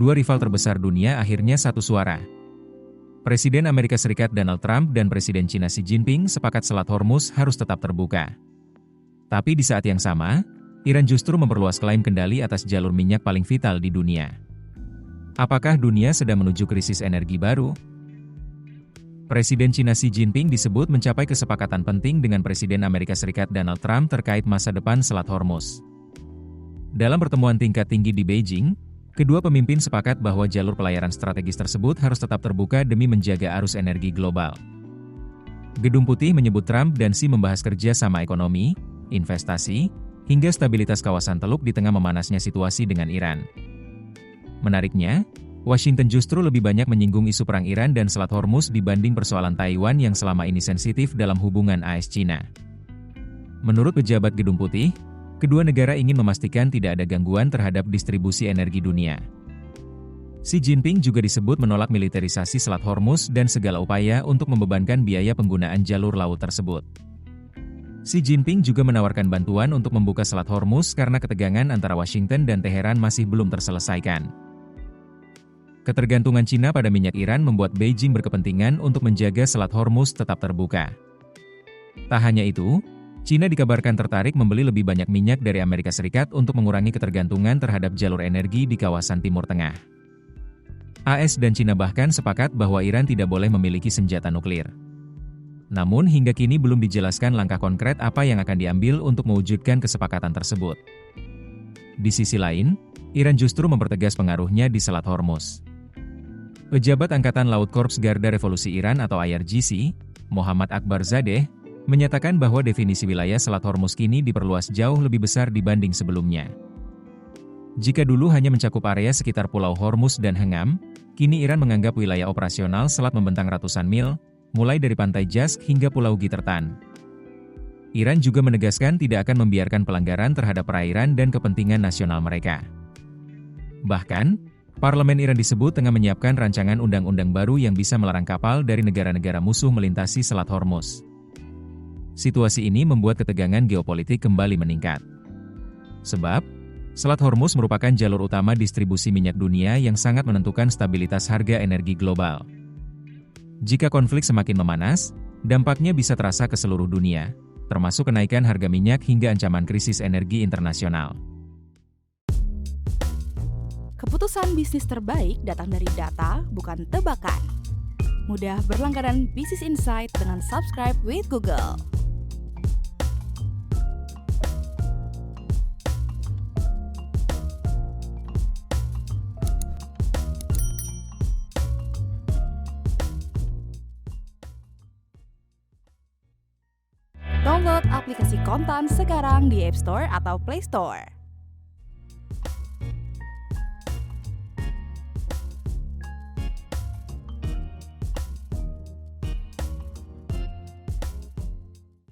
Dua rival terbesar dunia akhirnya satu suara. Presiden Amerika Serikat Donald Trump dan Presiden Cina Xi Jinping sepakat Selat Hormuz harus tetap terbuka. Tapi di saat yang sama, Iran justru memperluas klaim kendali atas jalur minyak paling vital di dunia. Apakah dunia sedang menuju krisis energi baru? Presiden Cina Xi Jinping disebut mencapai kesepakatan penting dengan Presiden Amerika Serikat Donald Trump terkait masa depan Selat Hormuz. Dalam pertemuan tingkat tinggi di Beijing, kedua pemimpin sepakat bahwa jalur pelayaran strategis tersebut harus tetap terbuka demi menjaga arus energi global. Gedung Putih menyebut Trump dan Xi membahas kerja sama ekonomi, investasi, hingga stabilitas kawasan Teluk di tengah memanasnya situasi dengan Iran. Menariknya, Washington justru lebih banyak menyinggung isu perang Iran dan Selat Hormuz dibanding persoalan Taiwan yang selama ini sensitif dalam hubungan AS-Cina. Menurut pejabat Gedung Putih, kedua negara ingin memastikan tidak ada gangguan terhadap distribusi energi dunia. Xi Jinping juga disebut menolak militerisasi Selat Hormuz dan segala upaya untuk membebankan biaya penggunaan jalur laut tersebut. Xi Jinping juga menawarkan bantuan untuk membuka Selat Hormuz karena ketegangan antara Washington dan Teheran masih belum terselesaikan. Ketergantungan Cina pada minyak Iran membuat Beijing berkepentingan untuk menjaga Selat Hormuz tetap terbuka. Tak hanya itu, Cina dikabarkan tertarik membeli lebih banyak minyak dari Amerika Serikat untuk mengurangi ketergantungan terhadap jalur energi di kawasan Timur Tengah. AS dan Cina bahkan sepakat bahwa Iran tidak boleh memiliki senjata nuklir. Namun hingga kini belum dijelaskan langkah konkret apa yang akan diambil untuk mewujudkan kesepakatan tersebut. Di sisi lain, Iran justru mempertegas pengaruhnya di Selat Hormuz. Pejabat Angkatan Laut Korps Garda Revolusi Iran atau IRGC, Muhammad Akbar Zadeh, menyatakan bahwa definisi wilayah Selat Hormuz kini diperluas jauh lebih besar dibanding sebelumnya. Jika dulu hanya mencakup area sekitar Pulau Hormuz dan Hengam, kini Iran menganggap wilayah operasional selat membentang ratusan mil, mulai dari pantai Jask hingga Pulau Gitertan. Iran juga menegaskan tidak akan membiarkan pelanggaran terhadap perairan dan kepentingan nasional mereka. Bahkan, Parlemen Iran disebut tengah menyiapkan rancangan undang-undang baru yang bisa melarang kapal dari negara-negara musuh melintasi Selat Hormuz. Situasi ini membuat ketegangan geopolitik kembali meningkat. Sebab, Selat Hormuz merupakan jalur utama distribusi minyak dunia yang sangat menentukan stabilitas harga energi global. Jika konflik semakin memanas, dampaknya bisa terasa ke seluruh dunia, termasuk kenaikan harga minyak hingga ancaman krisis energi internasional. Keputusan bisnis terbaik datang dari data, bukan tebakan. Mudah berlangganan Business Insight dengan subscribe with Google. Download aplikasi Kontan sekarang di App Store atau Play Store.